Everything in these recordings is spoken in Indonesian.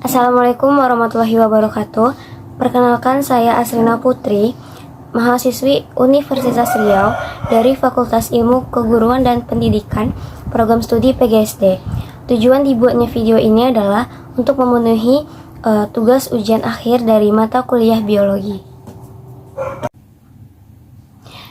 Assalamualaikum warahmatullahi wabarakatuh. Perkenalkan, saya Asrina Putri, mahasiswi Universitas Riau dari Fakultas Ilmu Keguruan dan Pendidikan, Program Studi PGSD. Tujuan dibuatnya video ini adalah untuk memenuhi tugas ujian akhir dari mata kuliah biologi.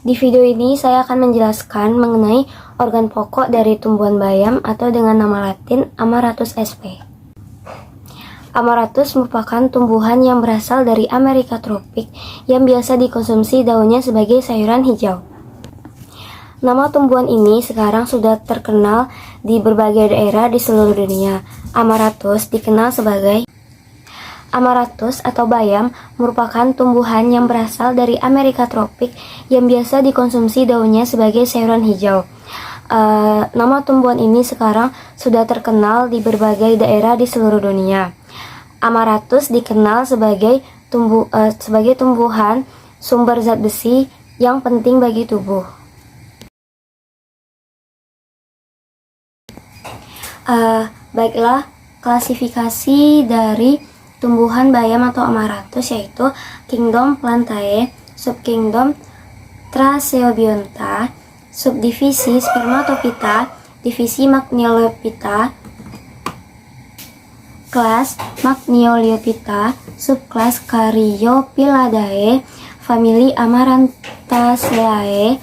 Di video ini saya akan menjelaskan mengenai organ pokok dari tumbuhan bayam atau dengan nama latin Amaratus sp. Amaratus merupakan tumbuhan yang berasal dari Amerika tropik yang biasa dikonsumsi daunnya sebagai sayuran hijau. Nama tumbuhan ini sekarang sudah terkenal di berbagai daerah di seluruh dunia. Amaratus dikenal sebagai Amaratus atau bayam merupakan tumbuhan yang berasal dari Amerika tropik yang biasa dikonsumsi daunnya sebagai sayuran hijau. Nama tumbuhan ini sekarang sudah terkenal di berbagai daerah di seluruh dunia. Amaratus dikenal sebagai tumbuhan sumber zat besi yang penting bagi tubuh. Baiklah, klasifikasi dari tumbuhan bayam atau Amaratus yaitu Kingdom Plantae, Subkingdom Tracheobionta, subdivisi Spermatophyta, divisi Magniolophyta, kelas Magniolophyta, subkelas Caryophylladae, famili Amarantaceae.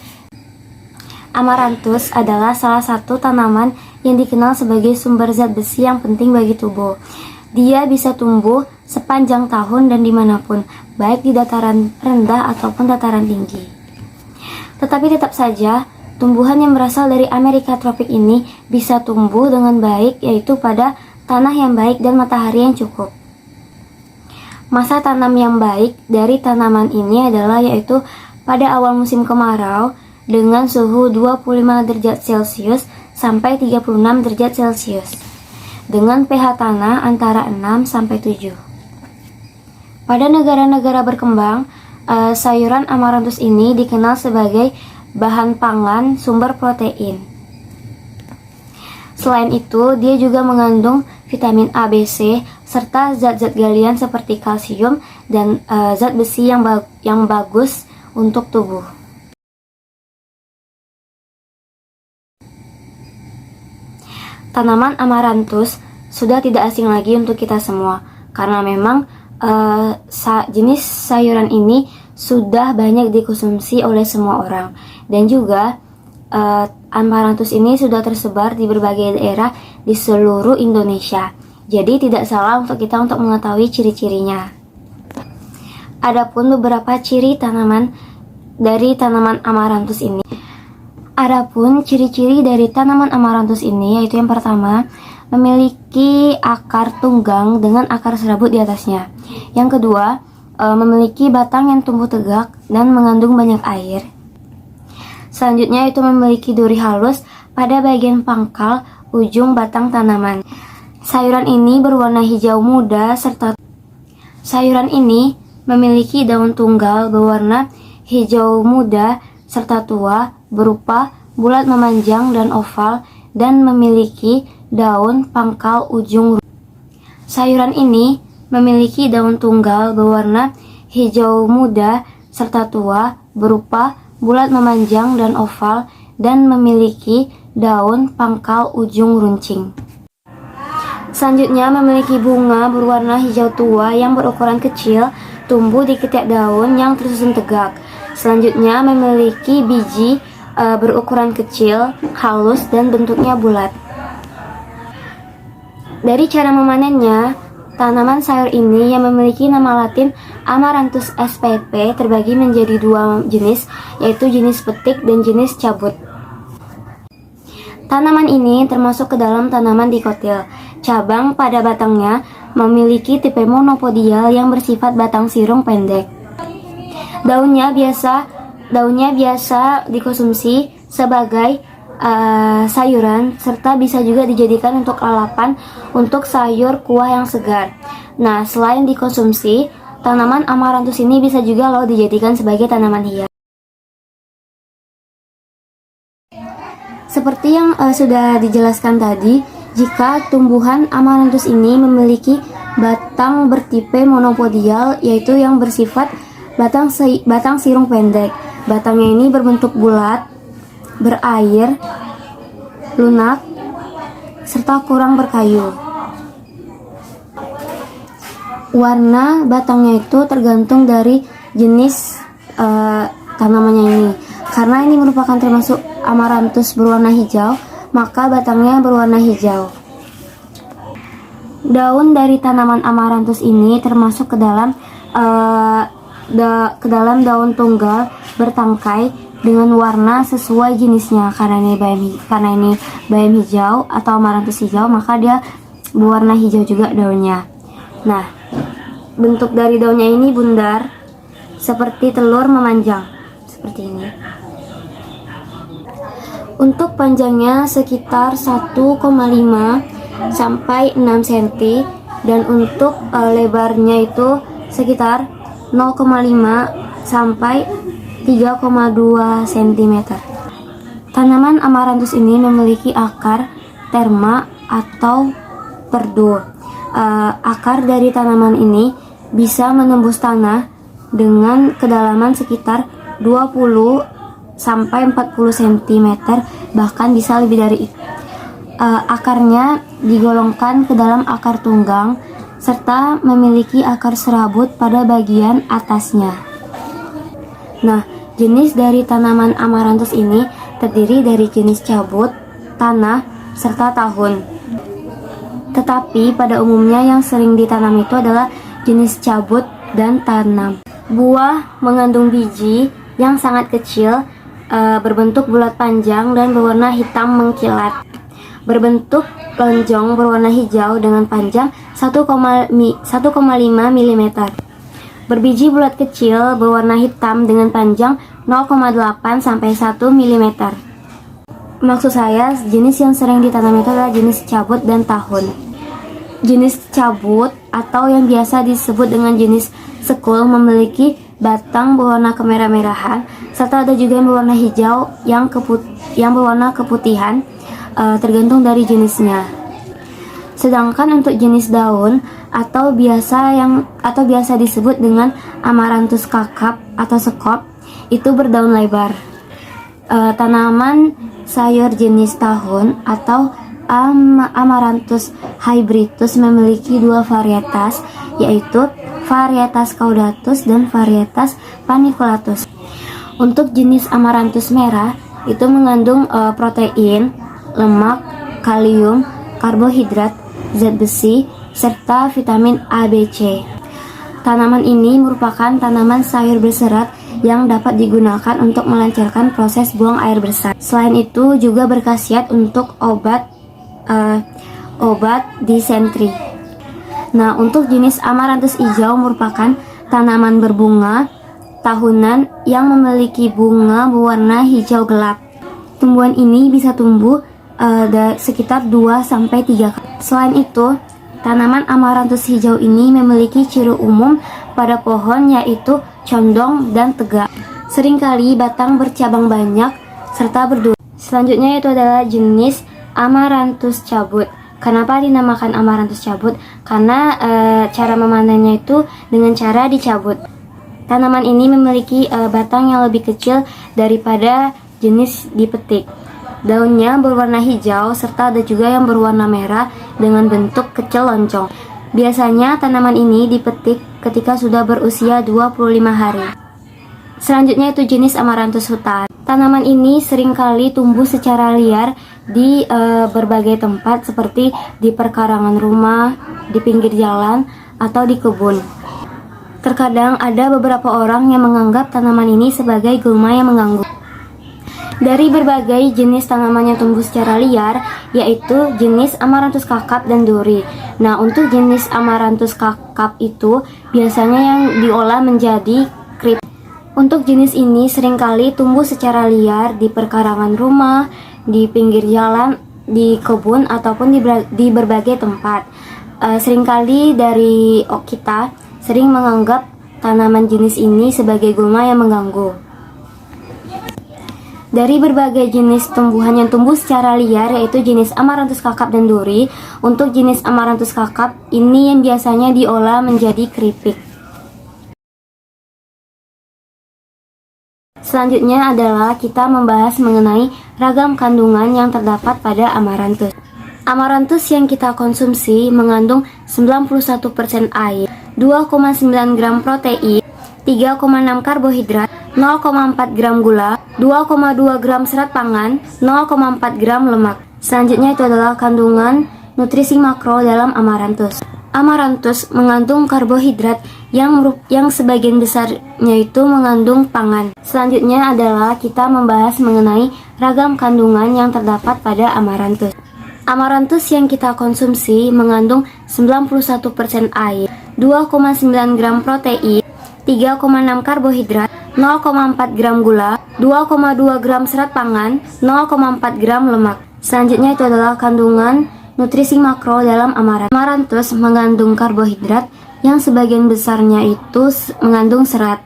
Amaranthus adalah salah satu tanaman yang dikenal sebagai sumber zat besi yang penting bagi tubuh. Dia bisa tumbuh sepanjang tahun dan dimanapun, baik di dataran rendah ataupun dataran tinggi. Tetapi tetap saja, tumbuhan yang berasal dari Amerika tropik ini bisa tumbuh dengan baik, yaitu pada tanah yang baik dan matahari yang cukup. Masa tanam yang baik dari tanaman ini adalah yaitu pada awal musim kemarau dengan suhu 25 derajat Celcius sampai 36 derajat Celcius dengan pH tanah antara 6 sampai 7. Pada negara-negara berkembang, sayuran Amaranthus ini dikenal sebagai bahan pangan sumber protein. Selain itu, dia juga mengandung vitamin A, B, C, serta zat-zat galian seperti kalsium dan zat besi yang bagus untuk tubuh. Tanaman Amaranthus sudah tidak asing lagi untuk kita semua, karena memang jenis sayuran ini sudah banyak dikonsumsi oleh semua orang, dan juga Amaranthus ini sudah tersebar di berbagai daerah di seluruh Indonesia. Jadi tidak salah untuk kita untuk mengetahui ciri-cirinya. Adapun beberapa ciri tanaman dari tanaman Amaranthus ini. Adapun ciri-ciri dari tanaman Amaranthus ini yaitu yang pertama, memiliki akar tunggang dengan akar serabut di atasnya. Yang kedua, memiliki batang yang tumbuh tegak dan mengandung banyak air. Selanjutnya itu memiliki duri halus pada bagian pangkal ujung batang tanaman. Sayuran ini berwarna hijau muda serta sayuran ini memiliki daun tunggal berwarna hijau muda serta tua, berupa bulat memanjang dan oval, dan memiliki daun pangkal ujung. Sayuran ini memiliki daun tunggal berwarna hijau muda serta tua, berupa bulat memanjang dan oval, dan memiliki daun pangkal ujung runcing. Selanjutnya memiliki bunga berwarna hijau tua yang berukuran kecil, tumbuh di ketiak daun yang tersusun tegak. Selanjutnya memiliki biji berukuran kecil, halus, dan bentuknya bulat. Dari cara memanennya, tanaman sayur ini yang memiliki nama latin Amaranthus spp terbagi menjadi dua jenis, yaitu jenis petik dan jenis cabut. Tanaman ini termasuk ke dalam tanaman dikotil. Cabang pada batangnya memiliki tipe monopodial yang bersifat batang sirung pendek. Daunnya biasa dikonsumsi sebagai sayuran, serta bisa juga dijadikan untuk lalapan untuk sayur kuah yang segar. Nah, selain dikonsumsi, tanaman Amaranthus ini bisa juga dijadikan sebagai tanaman hias. Seperti yang sudah dijelaskan tadi, Jika tumbuhan amaranthus ini memiliki batang bertipe monopodial, yaitu yang bersifat batang sirung pendek. Batangnya ini berbentuk bulat, berair, lunak, serta kurang berkayu. Warna batangnya itu tergantung dari jenis tanamannya ini. Karena ini merupakan termasuk amaranthus berwarna hijau, maka batangnya berwarna hijau. Daun dari tanaman amaranthus ini termasuk ke dalam daun tunggal bertangkai dengan warna sesuai jenisnya. Karena ini bayam hijau atau amaranthus hijau, maka dia berwarna hijau juga daunnya. Nah, bentuk dari daunnya ini bundar seperti telur memanjang seperti ini. Untuk panjangnya sekitar 1,5 sampai 6 cm dan untuk lebarnya itu sekitar 0,5 sampai 3,2 cm. Tanaman amaranthus ini memiliki akar terma atau perdu. Akar dari tanaman ini bisa menembus tanah dengan kedalaman sekitar 20 sampai 40 cm, bahkan bisa lebih dari itu. Akarnya digolongkan ke dalam akar tunggang serta memiliki akar serabut pada bagian atasnya. Nah, jenis dari tanaman amaranthus ini terdiri dari jenis cabut, tanah, serta tahun. Tetapi pada umumnya yang sering ditanam itu adalah jenis cabut dan tanam. Buah mengandung biji yang sangat kecil, berbentuk bulat panjang dan berwarna hitam mengkilat, berbentuk lonjong berwarna hijau dengan panjang 1,5 mm, berbiji bulat kecil berwarna hitam dengan panjang 0,8 sampai 1 mm. Maksud saya, jenis yang sering ditanam itu adalah jenis cabut dan tahun. Jenis cabut atau yang biasa disebut dengan jenis sekul memiliki batang berwarna kemerah-merahan, serta ada juga yang berwarna hijau yang berwarna keputihan, tergantung dari jenisnya. Sedangkan untuk jenis daun atau biasa disebut dengan amaranthus kakap atau sekop, itu berdaun lebar. Tanaman sayur jenis tahun atau Amaranthus hybridus memiliki dua varietas, yaitu varietas caudatus dan varietas paniculatus. Untuk jenis amaranthus merah itu mengandung protein, lemak, kalium, karbohidrat, zat besi, serta vitamin A, B, C. Tanaman ini merupakan tanaman sayur berserat yang dapat digunakan untuk melancarkan proses buang air besar. Selain itu juga berkhasiat untuk obat disentri. Nah, untuk jenis amaranthus hijau merupakan tanaman berbunga tahunan yang memiliki bunga berwarna hijau gelap. Tumbuhan ini bisa tumbuh sekitar 2-3 kali. Selain itu, tanaman amaranthus hijau ini memiliki ciri umum pada pohon, yaitu condong dan tegak. Seringkali batang bercabang banyak serta berduri. Selanjutnya itu adalah jenis amaranthus cabut. Kenapa dinamakan amaranthus cabut? Karena cara memanennya itu dengan cara dicabut. Tanaman ini memiliki batang yang lebih kecil daripada jenis dipetik. Daunnya berwarna hijau serta ada juga yang berwarna merah dengan bentuk kecil lonjong. Biasanya tanaman ini dipetik ketika sudah berusia 25 hari. Selanjutnya itu jenis amaranthus hutan. Tanaman ini seringkali tumbuh secara liar di berbagai tempat seperti di perkarangan rumah, di pinggir jalan, atau di kebun. Terkadang ada beberapa orang yang menganggap tanaman ini sebagai gulma yang mengganggu. Dari berbagai jenis tanaman yang tumbuh secara liar, yaitu jenis amaranthus kakap dan duri. Nah, untuk jenis amaranthus kakap itu biasanya yang diolah menjadi krip. Untuk jenis ini seringkali tumbuh secara liar di perkarangan rumah, di pinggir jalan, di kebun, ataupun di berbagai tempat. Seringkali dari kita sering menganggap tanaman jenis ini sebagai gulma yang mengganggu. dari berbagai jenis tumbuhan yang tumbuh secara liar, yaitu jenis Amaranthus kakap dan duri. Untuk jenis Amaranthus kakap ini yang biasanya diolah menjadi keripik. Selanjutnya adalah kita membahas mengenai ragam kandungan yang terdapat pada Amaranthus. Amaranthus yang kita konsumsi mengandung 91% air, 2,9 gram protein, 3,6 karbohidrat, 0,4 gram gula, 2,2 gram serat pangan, 0,4 gram lemak. Selanjutnya itu adalah kandungan nutrisi makro dalam Amaranthus. Amaranthus mengandung karbohidrat yang sebagian besarnya itu mengandung pangan. Selanjutnya adalah kita membahas mengenai ragam kandungan yang terdapat pada Amaranthus. Amaranthus yang kita konsumsi mengandung 91% air, 2,9 gram protein, 3,6 karbohidrat, 0,4 gram gula, 2,2 gram serat pangan, 0,4 gram lemak. Selanjutnya itu adalah kandungan nutrisi makro dalam Amaranthus. Amaranthus mengandung karbohidrat yang sebagian besarnya itu mengandung serat.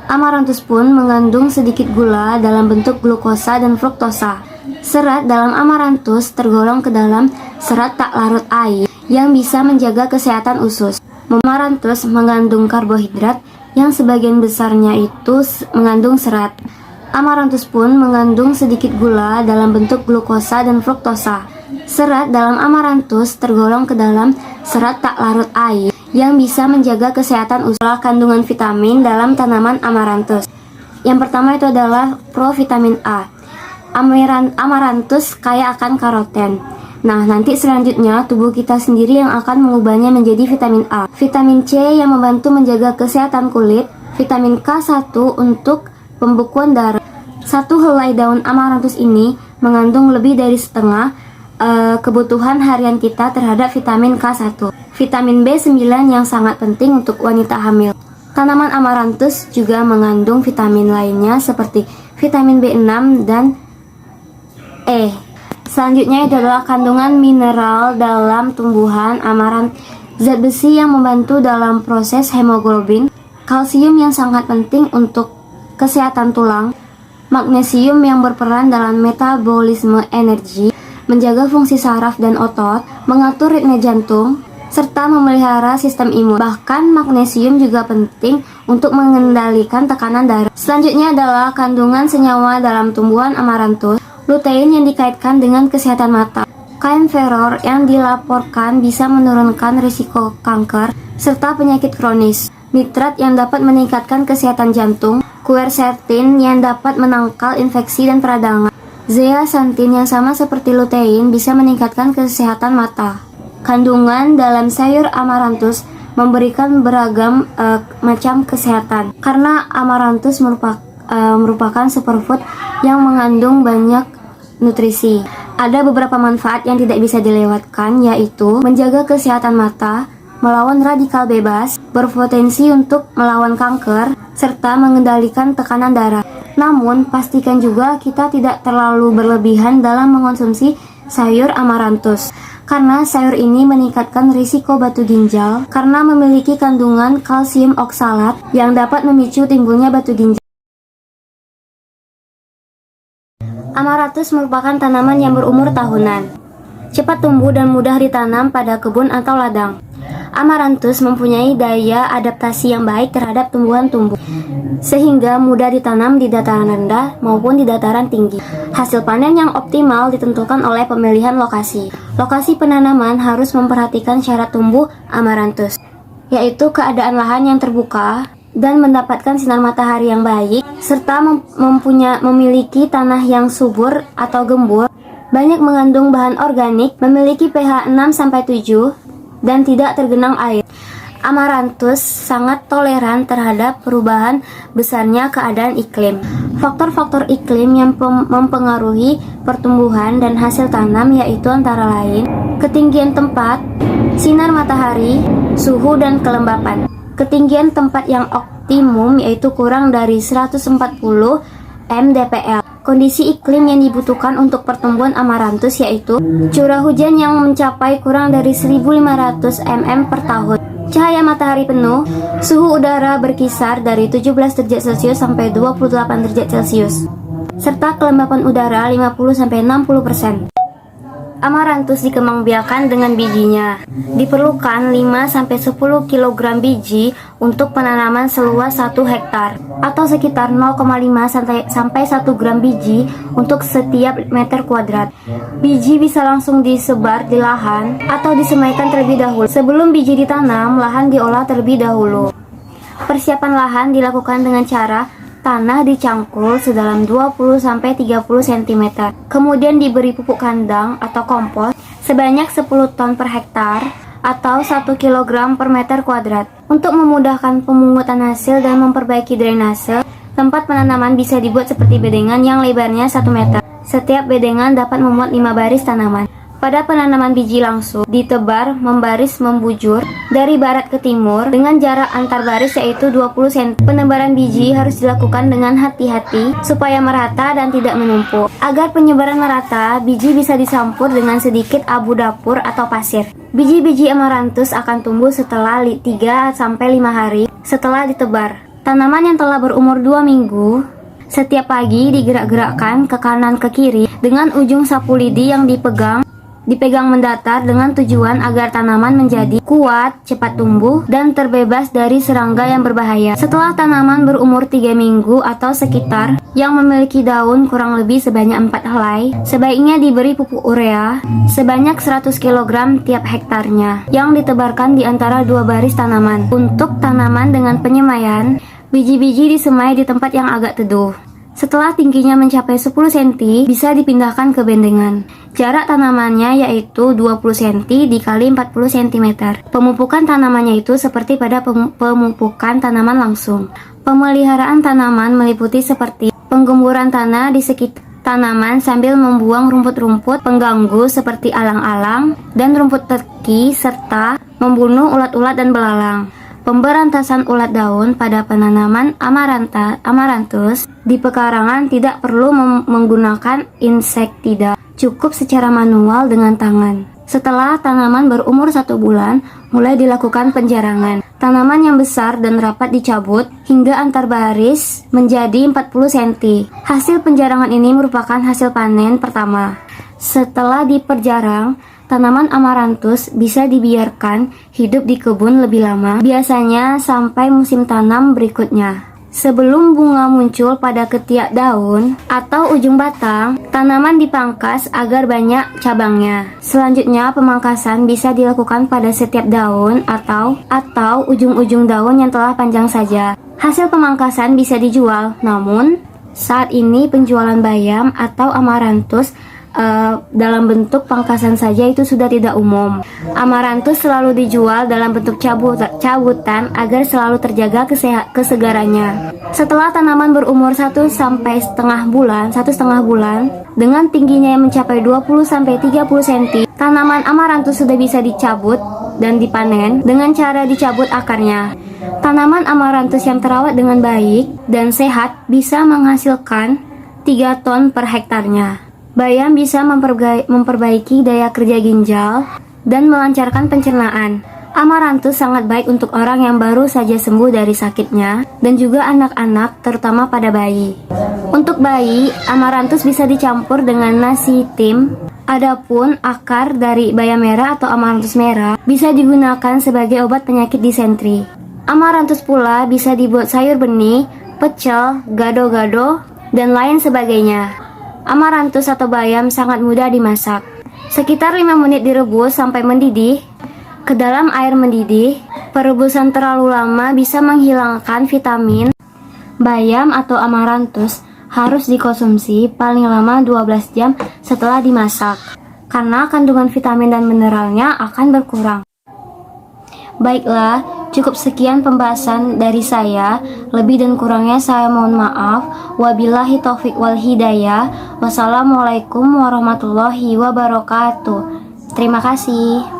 Amaranthus pun mengandung sedikit gula dalam bentuk glukosa dan fruktosa. Serat dalam Amaranthus tergolong ke dalam serat tak larut air yang bisa menjaga kesehatan usus. Amaranthus mengandung karbohidrat yang sebagian besarnya itu mengandung serat. Amaranthus pun mengandung sedikit gula dalam bentuk glukosa dan fruktosa. Serat dalam Amaranthus tergolong ke dalam serat tak larut air yang bisa menjaga kesehatan usus. Kandungan vitamin dalam tanaman Amaranthus. Yang pertama itu adalah provitamin A. Amaranthus kaya akan karoten. Nah, nanti selanjutnya tubuh kita sendiri yang akan mengubahnya menjadi vitamin A. Vitamin C yang membantu menjaga kesehatan kulit. Vitamin K1 untuk pembekuan darah. Satu helai daun Amaranthus ini mengandung lebih dari setengah kebutuhan harian kita terhadap vitamin K1. Vitamin B9 yang sangat penting untuk wanita hamil. Tanaman Amaranthus juga mengandung vitamin lainnya seperti vitamin B6 dan E. Selanjutnya itu adalah kandungan mineral dalam tumbuhan Amaranthus. Zat besi yang membantu dalam proses hemoglobin, kalsium yang sangat penting untuk kesehatan tulang, magnesium yang berperan dalam metabolisme energi, menjaga fungsi saraf dan otot, mengatur ritme jantung, serta memelihara sistem imun. Bahkan magnesium juga penting untuk mengendalikan tekanan darah. Selanjutnya adalah kandungan senyawa dalam tumbuhan Amaranthus. Lutein yang dikaitkan dengan kesehatan mata. Kaempferol yang dilaporkan bisa menurunkan risiko kanker serta penyakit kronis. Nitrat yang dapat meningkatkan kesehatan jantung. Quercetin yang dapat menangkal infeksi dan peradangan. Zeaxanthin yang sama seperti lutein bisa meningkatkan kesehatan mata. Kandungan dalam sayur Amaranthus memberikan beragam macam kesehatan. Karena Amaranthus merupakan superfood yang mengandung banyak nutrisi. Ada beberapa manfaat yang tidak bisa dilewatkan, yaitu menjaga kesehatan mata, melawan radikal bebas, berpotensi untuk melawan kanker, serta mengendalikan tekanan darah. Namun, pastikan juga kita tidak terlalu berlebihan dalam mengonsumsi sayur Amaranthus, karena sayur ini meningkatkan risiko batu ginjal karena memiliki kandungan kalsium oksalat yang dapat memicu timbulnya batu ginjal. Amaranthus merupakan tanaman yang berumur tahunan, cepat tumbuh dan mudah ditanam pada kebun atau ladang. Amaranthus mempunyai daya adaptasi yang baik terhadap tumbuhan-tumbuhan, sehingga mudah ditanam di dataran rendah maupun di dataran tinggi. Hasil panen yang optimal ditentukan oleh pemilihan lokasi. Lokasi penanaman harus memperhatikan syarat tumbuh Amaranthus, yaitu keadaan lahan yang terbuka dan mendapatkan sinar matahari yang baik, serta memiliki tanah yang subur atau gembur, banyak mengandung bahan organik, memiliki pH 6-7, dan tidak tergenang air. Amaranthus sangat toleran terhadap perubahan besarnya keadaan iklim. Faktor-faktor iklim yang mempengaruhi pertumbuhan dan hasil tanam yaitu antara lain ketinggian tempat, sinar matahari, suhu, dan kelembapan. Ketinggian tempat yang optimum yaitu kurang dari 140 mdpl. Kondisi iklim yang dibutuhkan untuk pertumbuhan Amaranthus yaitu curah hujan yang mencapai kurang dari 1.500 mm per tahun, cahaya matahari penuh, suhu udara berkisar dari 17 derajat Celcius sampai 28 derajat Celcius. serta kelembapan udara 50-60%. Amaranthus dikembangbiakan dengan bijinya. Diperlukan 5-10 kg biji untuk penanaman seluas 1 hektar atau sekitar 0,5 sampai 1 gram biji untuk setiap meter kuadrat. Biji bisa langsung disebar di lahan atau disemaikan terlebih dahulu. Sebelum biji ditanam, lahan diolah terlebih dahulu. Persiapan lahan dilakukan dengan cara tanah dicangkul sedalam 20-30 cm. Kemudian diberi pupuk kandang atau kompos sebanyak 10 ton per hektar atau 1 kg per meter kuadrat. Untuk memudahkan pemungutan hasil dan memperbaiki drainase, tempat penanaman bisa dibuat seperti bedengan yang lebarnya 1 meter. Setiap bedengan dapat memuat 5 baris tanaman. Pada penanaman biji langsung, ditebar membaris membujur dari barat ke timur dengan jarak antar baris yaitu 20 cm. Penebaran biji harus dilakukan dengan hati-hati supaya merata dan tidak menumpuk. Agar penyebaran merata, biji bisa dicampur dengan sedikit abu dapur atau pasir. Biji-biji amaranthus akan tumbuh setelah 3-5 hari setelah ditebar. Tanaman yang telah berumur 2 minggu setiap pagi digerak-gerakkan ke kanan ke kiri dengan ujung sapu lidi yang dipegang mendatar dengan tujuan agar tanaman menjadi kuat, cepat tumbuh, dan terbebas dari serangga yang berbahaya. Setelah tanaman berumur 3 minggu atau sekitar yang memiliki daun kurang lebih sebanyak 4 helai, sebaiknya diberi pupuk urea sebanyak 100 kg tiap hektarnya yang ditebarkan di antara 2 baris tanaman. Untuk tanaman dengan penyemaian, biji-biji disemai di tempat yang agak teduh. Setelah tingginya mencapai 10 cm, bisa dipindahkan ke bendengan. Jarak tanamannya yaitu 20 cm dikali 40 cm. Pemupukan tanamannya itu seperti pada pemupukan tanaman langsung. Pemeliharaan tanaman meliputi seperti penggemburan tanah di sekitar tanaman sambil membuang rumput-rumput pengganggu seperti alang-alang dan rumput teki serta membunuh ulat-ulat dan belalang. Pemberantasan ulat daun pada penanaman amaranthus di pekarangan tidak perlu menggunakan insektisida, cukup secara manual dengan tangan. Setelah tanaman berumur 1 bulan, mulai dilakukan penjarangan. Tanaman yang besar dan rapat dicabut hingga antar baris menjadi 40 cm. Hasil penjarangan ini merupakan hasil panen pertama. Setelah diperjarang, tanaman amaranthus bisa dibiarkan hidup di kebun lebih lama, biasanya sampai musim tanam berikutnya. Sebelum bunga muncul pada ketiak daun atau ujung batang, tanaman dipangkas agar banyak cabangnya. Selanjutnya, pemangkasan bisa dilakukan pada setiap daun atau ujung-ujung daun yang telah panjang saja. Hasil pemangkasan bisa dijual, namun saat ini penjualan bayam atau amaranthus dalam bentuk pangkasan saja itu sudah tidak umum. Amaranthus selalu dijual dalam bentuk cabutan agar selalu terjaga kesegarannya. Setelah tanaman berumur 1,5 bulan dengan tingginya yang mencapai 20-30 cm, tanaman amaranthus sudah bisa dicabut dan dipanen dengan cara dicabut akarnya. Tanaman amaranthus yang terawat dengan baik dan sehat bisa menghasilkan 3 ton per hektarnya. Bayam bisa memperbaiki daya kerja ginjal dan melancarkan pencernaan. Amaranthus sangat baik untuk orang yang baru saja sembuh dari sakitnya dan juga anak-anak, terutama pada bayi. Untuk bayi, amaranthus bisa dicampur dengan nasi tim. Adapun akar dari bayam merah atau amaranthus merah bisa digunakan sebagai obat penyakit disentri. Amaranthus pula bisa dibuat sayur benih, pecel, gado-gado, dan lain sebagainya. Amaranthus atau bayam sangat mudah dimasak. Sekitar 5 menit direbus sampai mendidih ke dalam air mendidih. Perebusan terlalu lama bisa menghilangkan vitamin. Bayam atau amaranthus harus dikonsumsi paling lama 12 jam setelah dimasak, karena kandungan vitamin dan mineralnya akan berkurang. Baiklah, cukup sekian pembahasan dari saya. Lebih dan kurangnya saya mohon maaf. Wabillahi taufik wal hidayah. Wassalamualaikum warahmatullahi wabarakatuh. Terima kasih.